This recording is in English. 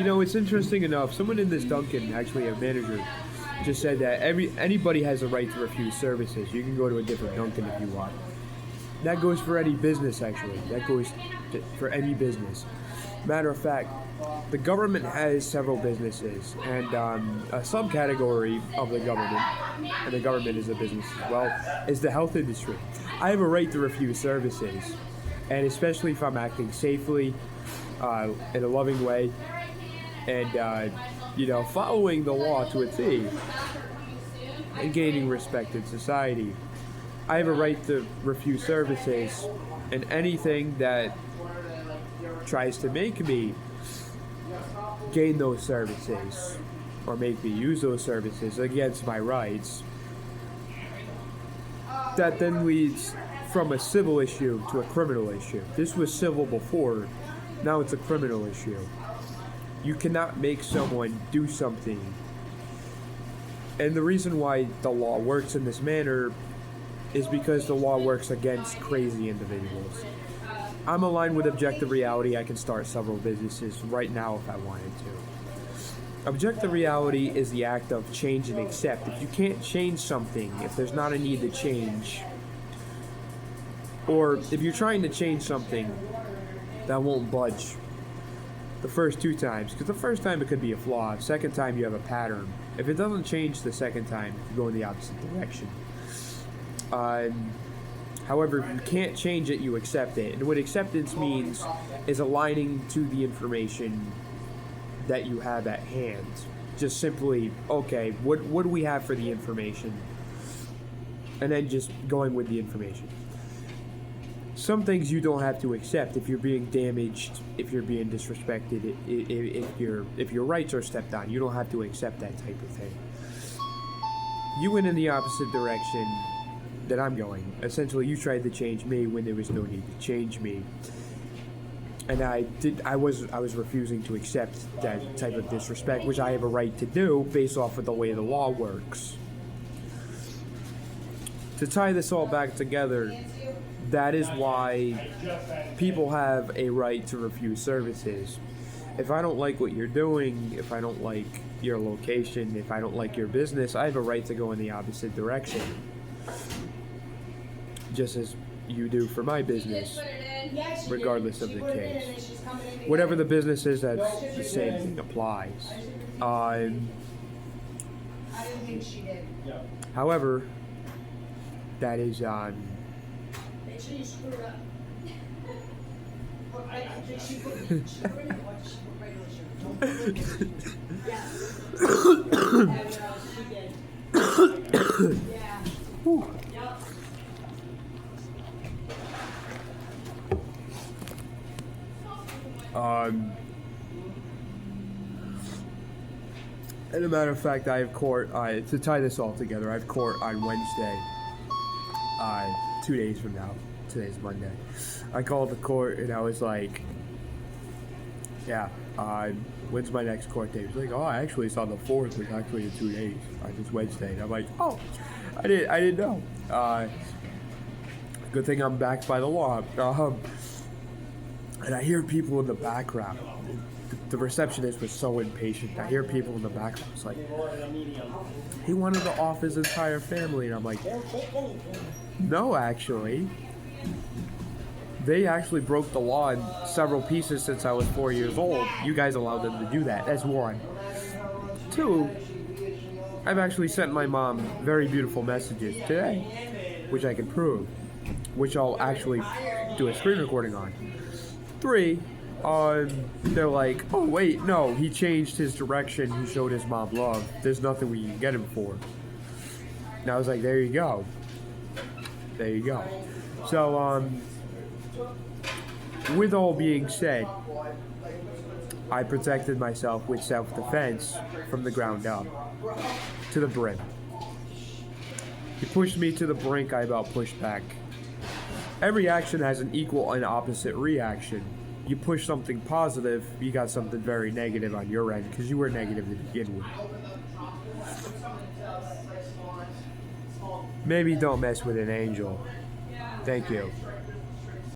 It's interesting enough. Someone in this Dunkin', actually a manager, just said that anybody has a right to refuse services. You can go to a different Dunkin' if you want. That goes for any business, actually. That goes for any business. Matter of fact, the government has several businesses, and a subcategory of the government, and the government is a business as well, is the health industry. I have a right to refuse services, and especially if I'm acting safely, in a loving way, and following the law to a T, and gaining respect in society. I have a right to refuse services, and anything that tries to make me gain those services or make me use those services against my rights, that then leads from a civil issue to a criminal issue. This was civil before, now it's a criminal issue. You cannot make someone do something. And the reason why the law works in this manner is because the law works against crazy individuals. I'm aligned with objective reality. I can start several businesses right now if I wanted to. Objective reality is the act of change and accept. If you can't change something, if there's not a need to change, or if you're trying to change something that won't budge the first two times, because the first time it could be a flaw, second time you have a pattern. If it doesn't change the second time, you go in the opposite direction. However, if you can't change it, you accept it. And what acceptance means is aligning to the information that you have at hand. Just simply, okay, what do we have for the information? And then just going with the information. Some things you don't have to accept if you're being damaged, if you're being disrespected, if your rights are stepped on. You don't have to accept that type of thing. You went in the opposite direction that I'm going. Essentially, you tried to change me when there was no need to change me, and I was refusing to accept that type of disrespect, which I have a right to do based off of the way the law works. To tie this all back together, that is why people have a right to refuse services. If I don't like what you're doing, if I don't like your location, if I don't like your business, I have a right to go in the opposite direction. Just as you do for my business, regardless of the case. Whatever the business is, that's the same thing applies. However, that is and a matter of fact, I have court, to tie this all together, I have court on Wednesday, 2 days from now. Today's Monday. I called the court and I was like, yeah, when's my next court date? It's like, oh, actually it's on the 4th, it's actually in 2 days. It's Wednesday. And I'm like, oh, I didn't know. Good thing I'm backed by the law. And I hear people in the background. The receptionist was so impatient. I hear people in the background. It's like, he wanted to off his entire family. And I'm like, no, actually. They actually broke the law in several pieces since I was 4 years old. You guys allowed them to do that. That's one. Two, I've actually sent my mom very beautiful messages today, which I can prove, which I'll actually do a screen recording on. Three, they're like, oh wait, no, he changed his direction, he showed his mom love, there's nothing we can get him for. And I was like, there you go. There you go. So, with all being said, I protected myself with self-defense from the ground up, to the brim. He pushed me to the brink, I about pushed back. Every action has an equal and opposite reaction. You push something positive, you got something very negative on your end, because you were negative to begin with. Maybe don't mess with an angel. Thank you.